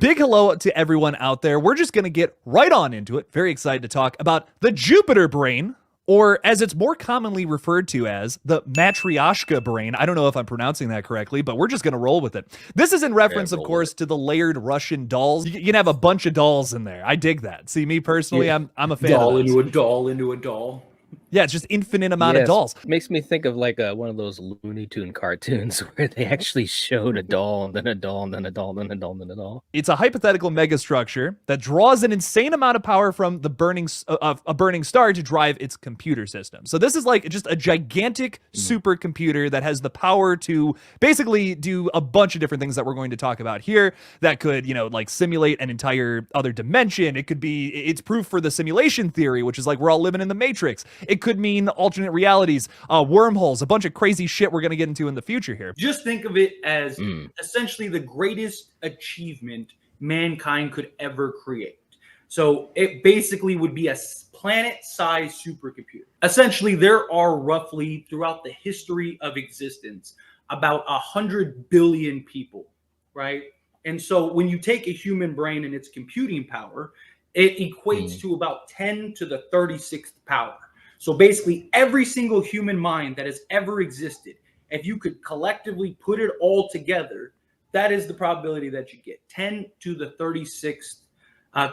Big hello to everyone out there. We're just going to get right on into it. Very excited to talk about the Jupiter brain, or as it's more commonly referred to as the Matryoshka brain. I don't know if I'm pronouncing that correctly, but we're just going to roll with it. This is in reference, of course, to the layered Russian dolls. You can have a bunch of dolls in there. I dig that. See, me personally, I'm a fan doll of those. into a doll into a doll. Yeah, it's just infinite amount of dolls. Makes me think of like one of those Looney Tune cartoons where they actually showed a doll and then a doll and then a doll and then a doll and then a doll. It's a hypothetical megastructure that draws an insane amount of power from the burning star to drive its computer system. So this is like just a gigantic supercomputer that has the power to basically do a bunch of different things that we're going to talk about here. That could, like simulate an entire other dimension. It could be, it's proof for the simulation theory, which is like we're all living in the Matrix. It could mean alternate realities, wormholes, a bunch of crazy shit we're going to get into in the future here. Just think of it as essentially the greatest achievement mankind could ever create. So it basically would be a planet-sized supercomputer. Essentially, there are roughly, throughout the history of existence, about 100 billion people, right? And so when you take a human brain and its computing power, it equates to about 10 to the 36th power. So basically, every single human mind that has ever existed, if you could collectively put it all together, that is the probability that you get 10 to the 36th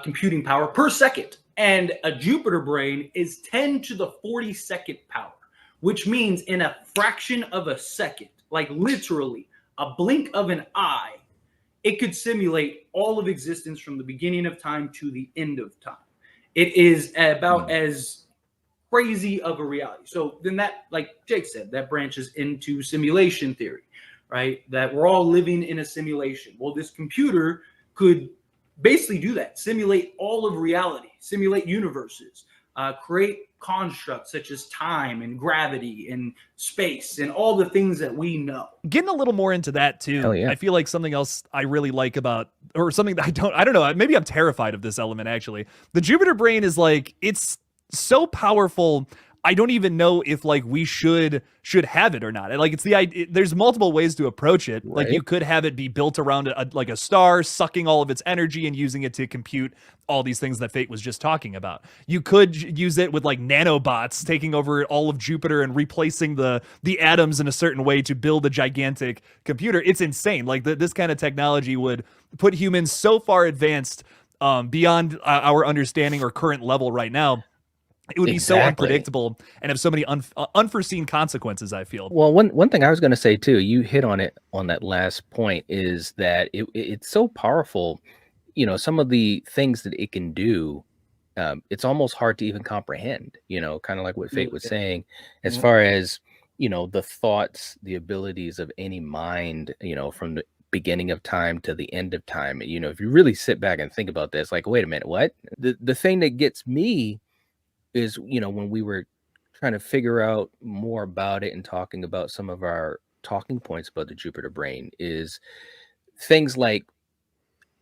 computing power per second. And a Jupiter brain is 10 to the 42nd power, which means in a fraction of a second, like literally a blink of an eye, it could simulate all of existence from the beginning of time to the end of time. It is about as crazy of a reality. So then that, like Jake said, that branches into simulation theory, right? That we're all living in a simulation. Well, this computer could basically do that, simulate all of reality, simulate universes, create constructs such as time and gravity and space and all the things that we know. Getting a little more into that too. Hell yeah. I feel like something else I really like about, or something that I don't know, maybe I'm terrified of this element actually. The Jupiter brain is like, it's so powerful. I don't even know if like we should have it or not. Like it's the idea. There's multiple ways to approach it. Right. Like you could have it be built around like a star, sucking all of its energy and using it to compute all these things that Fate was just talking about. You could use it with like nanobots taking over all of Jupiter and replacing the atoms in a certain way to build a gigantic computer. It's insane. Like this kind of technology would put humans so far advanced beyond our understanding or current level right now. It would be so unpredictable and have so many unforeseen consequences, I feel. Well, one thing I was going to say too, you hit on it on that last point, is that it's so powerful. Some of the things that it can do, it's almost hard to even comprehend, kind of like what Fate was saying, as far as, the thoughts, the abilities of any mind, from the beginning of time to the end of time. If you really sit back and think about this, like, wait a minute, what? The thing that gets me is, when we were trying to figure out more about it and talking about some of our talking points about the Jupiter brain, is things like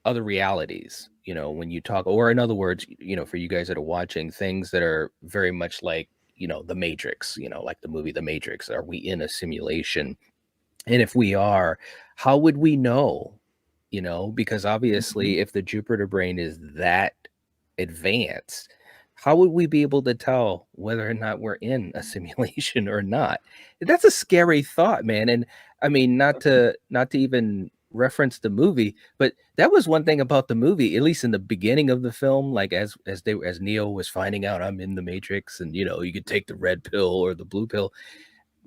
other realities, when you talk, or in other words, for you guys that are watching, things that are very much like, the Matrix, like the movie The Matrix. Are we in a simulation? And if we are, how would we know? Because obviously if the Jupiter brain is that advanced, how would we be able to tell whether or not we're in a simulation or not? That's a scary thought, man. And I mean, not to even reference the movie, but that was one thing about the movie, at least in the beginning of the film, like as Neo was finding out I'm in the Matrix, and you could take the red pill or the blue pill.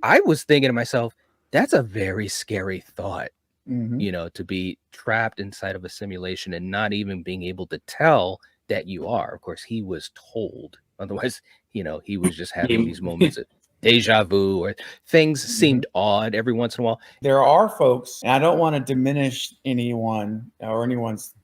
I was thinking to myself, that's a very scary thought, to be trapped inside of a simulation and not even being able to tell that you are. Of course, he was told. Otherwise, he was just having these moments of deja vu, or things seemed odd every once in a while. There are folks, and I don't want to diminish anyone or anyone's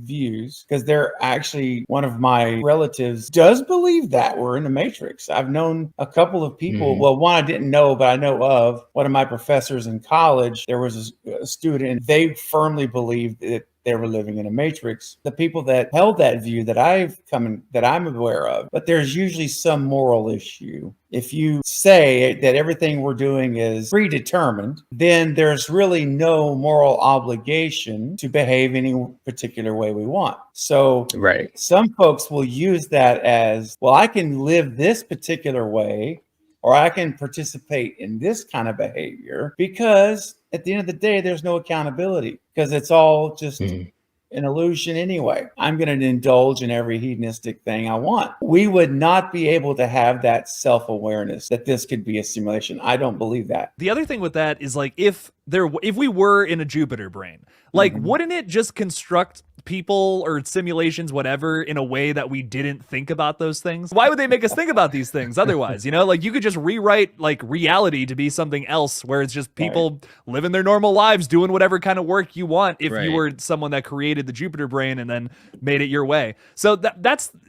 views, because they're actually, one of my relatives does believe that we're in the Matrix. I've known a couple of people. Well, one I didn't know, but I know of one of my professors in college. There was a student, and they firmly believed that they were living in a matrix. The people that held that view that I'm aware of, but there's usually some moral issue. If you say that everything we're doing is predetermined, then there's really no moral obligation to behave any particular way we want. So Right. some folks will use that as, well, I can live this particular way, or I can participate in this kind of behavior, because at the end of the day, there's no accountability, because it's all just an illusion anyway. I'm going to indulge in every hedonistic thing I want. We would not be able to have that self-awareness that this could be a simulation. I don't believe that. The other thing with that is, like, if we were in a Jupiter brain, like, wouldn't it just construct people or simulations, whatever, in a way that we didn't think about those things? Why would they make us think about these things otherwise? You know, like, you could just rewrite like reality to be something else, where it's just people living their normal lives, doing whatever kind of work you want, if you were someone that created the Jupiter brain and then made it your way. So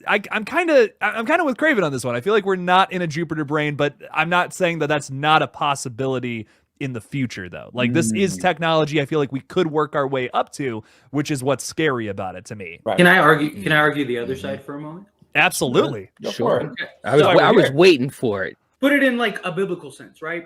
I'm kind of with Craven on this one. I feel like we're not in a Jupiter brain, but I'm not saying that that's not a possibility in the future, though. Like, this is technology I feel like we could work our way up to, which is what's scary about it to me. Right. Can I argue the other side for a moment? Absolutely. Go for it. Okay. I was waiting for it. Put it in like a biblical sense, right?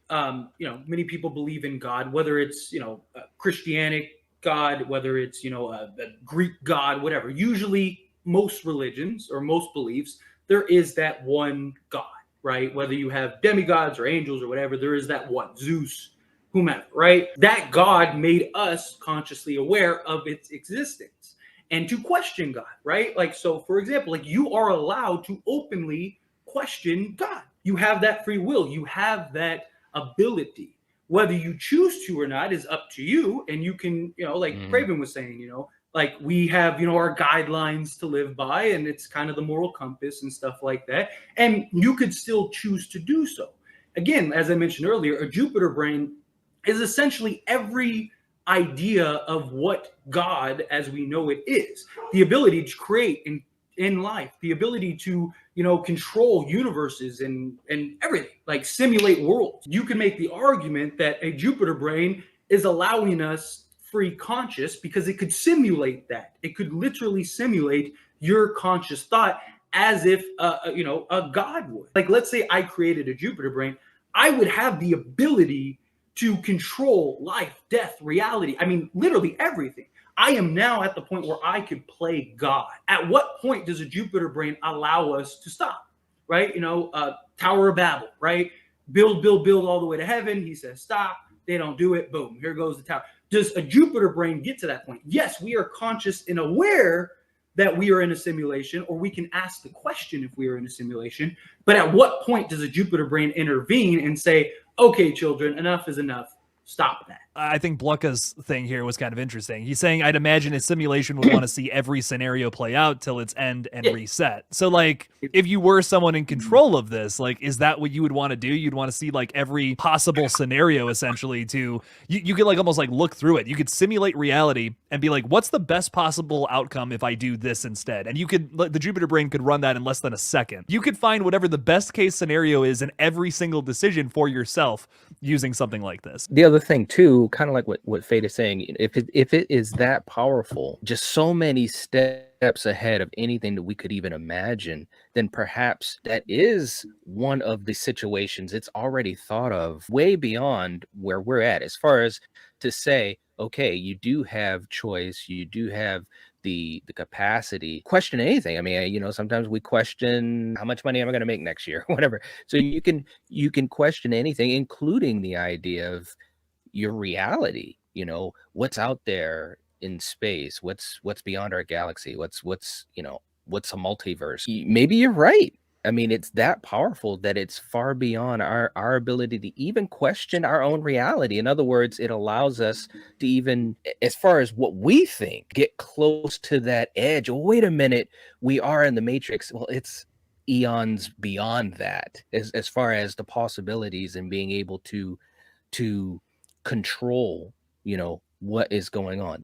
Many people believe in God, whether it's, a Christianic God, whether it's, a Greek God, whatever. Usually most religions or most beliefs, there is that one God, right? Whether you have demigods or angels or whatever, there is that one, Zeus, whomever, right? That God made us consciously aware of its existence and to question God, right? Like, so for example, like, you are allowed to openly question God. You have that free will. You have that ability. Whether you choose to or not is up to you. And you can, like Craven was saying, like, we have, our guidelines to live by, and it's kind of the moral compass and stuff like that. And you could still choose to do so. Again, as I mentioned earlier, a Jupiter brain is essentially every idea of what God as we know it is. The ability to create in life, the ability to, control universes and everything, like simulate worlds. You can make the argument that a Jupiter brain is allowing us free conscious because it could simulate that. It could literally simulate your conscious thought as if a God would. Like, let's say I created a Jupiter brain, I would have the ability to control life, death, reality. I mean, literally everything. I am now at the point where I could play God. At what point does a Jupiter brain allow us to stop? Right? Tower of Babel, right? Build all the way to heaven. He says, stop. They don't do it. Boom. Here goes the tower. Does a Jupiter brain get to that point? Yes, we are conscious and aware that we are in a simulation, or we can ask the question if we are in a simulation. But at what point does a Jupiter brain intervene and say, okay, children, enough is enough. Stop that. I think Blucka's thing here was kind of interesting. He's saying, I'd imagine a simulation would want to see every scenario play out till its end and reset. So, like, if you were someone in control of this, like, is that what you would want to do? You'd want to see, like, every possible scenario, essentially, to, you could, like, almost, like, look through it. You could simulate reality and be like, what's the best possible outcome if I do this instead? And you could, the Jupiter brain could run that in less than a second. You could find whatever the best case scenario is in every single decision for yourself using something like this. The other thing, too, kind of like what Fate is saying, if it is that powerful, just so many steps ahead of anything that we could even imagine, then perhaps that is one of the situations it's already thought of way beyond where we're at, as far as to say, okay, you do have choice, you do have the capacity question anything. I mean, sometimes we question how much money am I going to make next year, whatever. So you can question anything, including the idea of your reality, what's out there in space, what's beyond our galaxy, what's a multiverse. Maybe you're right. I mean, it's that powerful that it's far beyond our ability to even question our own reality. In other words, it allows us to even, as far as what we think, get close to that edge. Oh, wait a minute, we are in the Matrix. Well, it's eons beyond that, as far as the possibilities and being able to control, what is going on.